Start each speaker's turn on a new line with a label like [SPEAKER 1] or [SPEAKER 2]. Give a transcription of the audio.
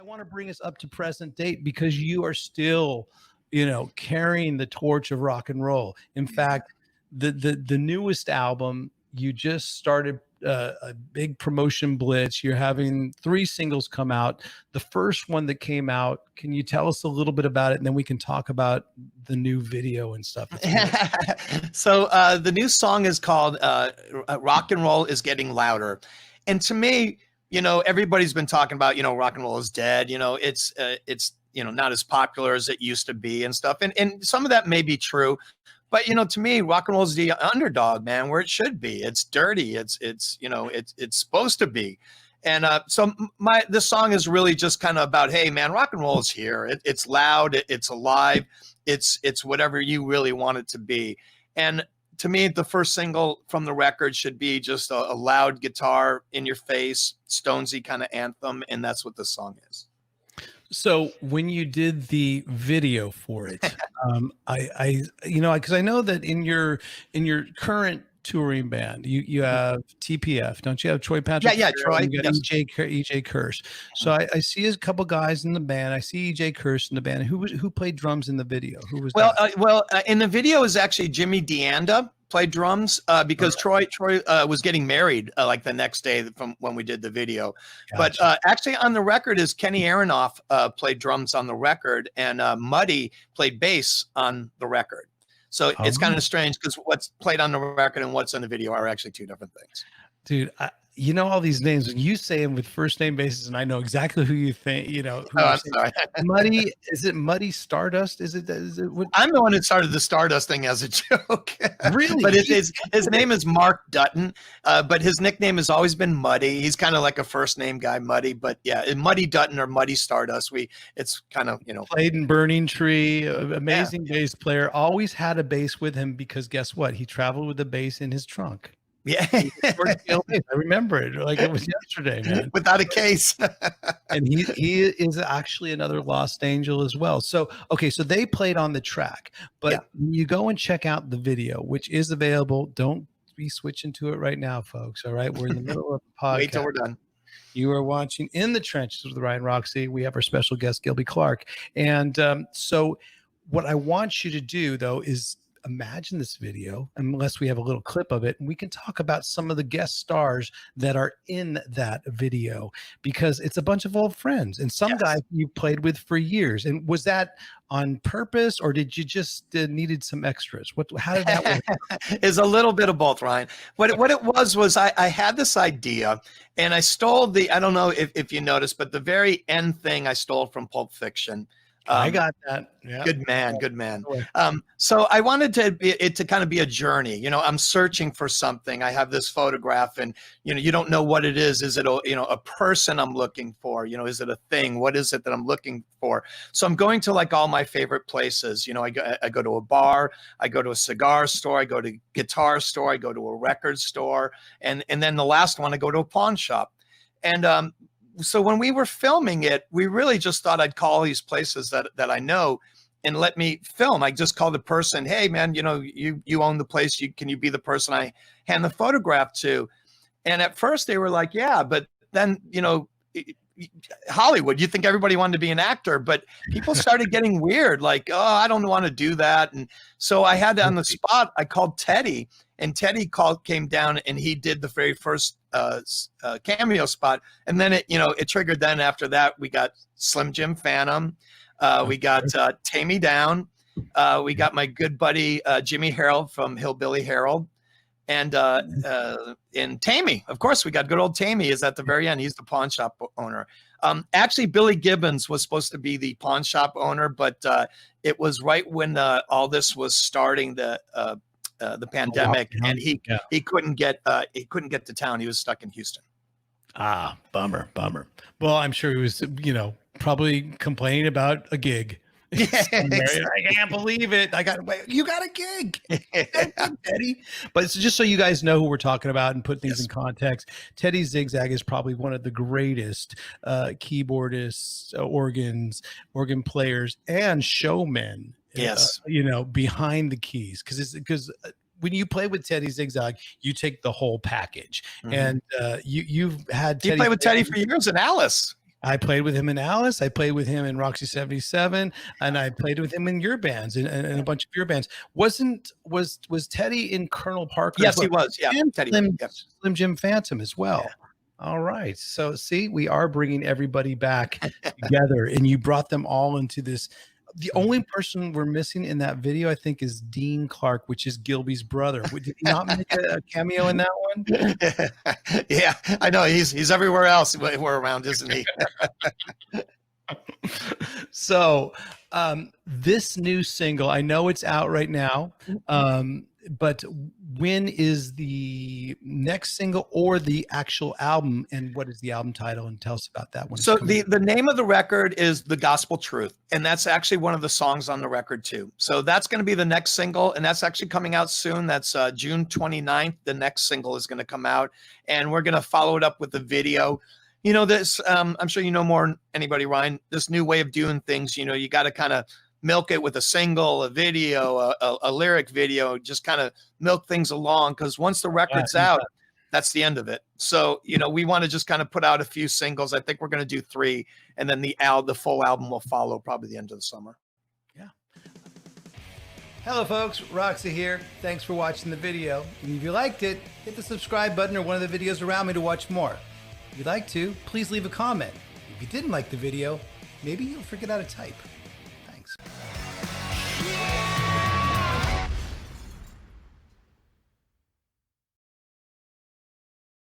[SPEAKER 1] I want to bring us up to present date because you are still, carrying the torch of rock and roll. In fact, the newest album, you just started a big promotion blitz. You're having 3 singles come out. The first one that came out, can you tell us a little bit about it, and then we can talk about the new video and stuff?
[SPEAKER 2] So the new song is called Rock and Roll is Getting Louder. And to me, everybody's been talking about, rock and roll is dead. It's not as popular as it used to be and stuff. And some of that may be true. But, to me, rock and roll is the underdog, man, where it should be. It's dirty. It's supposed to be. And so this song is really just kind of about, hey, man, rock and roll is here. It's loud. It's alive. It's whatever you really want it to be. And to me, the first single from the record should be just a loud guitar in your face, Stonesy kind of anthem. And that's what the song is.
[SPEAKER 1] So when you did the video for it, because I know that in your current touring band, you have TPF, don't you have Troy Patrick?
[SPEAKER 2] Yeah, Troy.
[SPEAKER 1] You got EJ Kirsch. So I see a couple guys in the band. I see EJ Kirsch in the band. Who played drums in the video? Who was that?
[SPEAKER 2] In the video is actually Jimmy DeAnda played drums because Troy was getting married like the next day from when we did the video. Gotcha. But actually on the record is Kenny Aronoff played drums on the record, and Muddy played bass on the record. So it's kind of strange because what's played on the record and what's in the video are actually 2 different things.
[SPEAKER 1] Dude, all these names, when you say them with first name basis, and I know exactly who you think,
[SPEAKER 2] I'm sorry.
[SPEAKER 1] Muddy, is it Muddy Stardust? Is it what?
[SPEAKER 2] I'm the one that started the Stardust thing as a joke.
[SPEAKER 1] Really?
[SPEAKER 2] But his name is Mark Dutton, but his nickname has always been Muddy. He's kind of like a first name guy, Muddy. But yeah, Muddy Dutton or Muddy Stardust. It's kind of,
[SPEAKER 1] Played in Burning Tree, amazing bass player. Always had a bass with him because guess what? He traveled with the bass in his trunk.
[SPEAKER 2] Yeah,
[SPEAKER 1] I remember it like it was yesterday, man.
[SPEAKER 2] Without a case.
[SPEAKER 1] And he is actually another lost angel as well. So so they played on the track, but you go and check out the video, which is available. Don't be switching to it right now, folks. All right, we're in the middle of the podcast.
[SPEAKER 2] Wait till we're done.
[SPEAKER 1] You are watching In the Trenches with Ryan Roxie. We have our special guest, Gilby Clarke. And so what I want you to do, though, is imagine this video, unless we have a little clip of it, and we can talk about some of the guest stars that are in that video, because it's a bunch of old friends and some guys you played with for years. And was that on purpose, or did you just needed some extras? How did that work?
[SPEAKER 2] It's a little bit of both, Ryan. What it was I had this idea, and I stole I don't know if you noticed, but the very end thing I stole from Pulp Fiction.
[SPEAKER 1] I got that. Yeah.
[SPEAKER 2] Good man. So I wanted it to kind of be a journey. I'm searching for something. I have this photograph, and you don't know what it is. Is it a person I'm looking for? Is it a thing? What is it that I'm looking for? So I'm going to like all my favorite places. I go to a bar, I go to a cigar store, I go to a guitar store, I go to a record store, and then the last one I go to a pawn shop. And so when we were filming it, we really just thought I'd call these places that I know and let me film. I just called the person, hey man, you own the place. Can you be the person I hand the photograph to? And at first they were like, yeah, but then, Hollywood, you think everybody wanted to be an actor, but people started getting weird. Like, oh, I don't want to do that. And so I had on the spot, I called Teddy, and Teddy came down and he did the very first cameo spot. And then it triggered. Then after that, we got Slim Jim Phantom. We got Taime Downe. We got my good buddy, Jimmy Harold from Hillbilly Herald. And Taime, of course, we got good old Taime is at the very end. He's the pawn shop owner. Actually, Billy Gibbons was supposed to be the pawn shop owner, but it was right when all this was starting, the pandemic, and he couldn't get to town. He was stuck in Houston.
[SPEAKER 1] Ah, bummer. Well, I'm sure he was, probably complaining about a gig.
[SPEAKER 2] Yeah, exactly.
[SPEAKER 1] I can't believe it. You got a gig, Teddy. But it's just so you guys know who we're talking about and put things in context. Teddy Zig Zag is probably one of the greatest keyboardists, organ players, and showmen.
[SPEAKER 2] Yes,
[SPEAKER 1] behind the keys, because when you play with Teddy Zig Zag, you take the whole package. Mm-hmm. And you've had Teddy.
[SPEAKER 2] You played with Teddy for years, and Alice.
[SPEAKER 1] I played with him in Alice. I played with him in Roxy 77, and I played with him in your bands and a bunch of your bands. Was Teddy in Colonel Parker?
[SPEAKER 2] Yes, he was. Yeah,
[SPEAKER 1] and
[SPEAKER 2] Teddy.
[SPEAKER 1] Slim Jim Phantom as well.
[SPEAKER 2] Yeah.
[SPEAKER 1] All right. So see, we are bringing everybody back together, and you brought them all into this. The only person we're missing in that video, I think, is Dean Clarke, which is Gilby's brother. Did he not make a cameo in that one?
[SPEAKER 2] Yeah, I know. He's everywhere else we're around, isn't he?
[SPEAKER 1] So this new single, I know it's out right now, but when is the next single or the actual album, and what is the album title, and tell us about that one?
[SPEAKER 2] So the name of the record is The Gospel Truth, and that's actually one of the songs on the record too. So that's going to be the next single, and that's actually coming out soon. That's June 29th. The next single is going to come out, and we're going to follow it up with the video. You know, this, I'm sure you know more than anybody, Ryan, this new way of doing things, you know, you got to kind of milk it with a single, a video, a lyric video, just kind of milk things along. Because once the record's out, that's the end of it. So, you know, we want to just kind of put out a few singles. I think we're going to do 3, and then the full album will follow probably the end of the summer.
[SPEAKER 1] Yeah. Hello, folks. Roxie here. Thanks for watching the video. And if you liked it, hit the subscribe button or one of the videos around me to watch more. If you'd like to, please leave a comment. If you didn't like the video, maybe you'll forget how to type.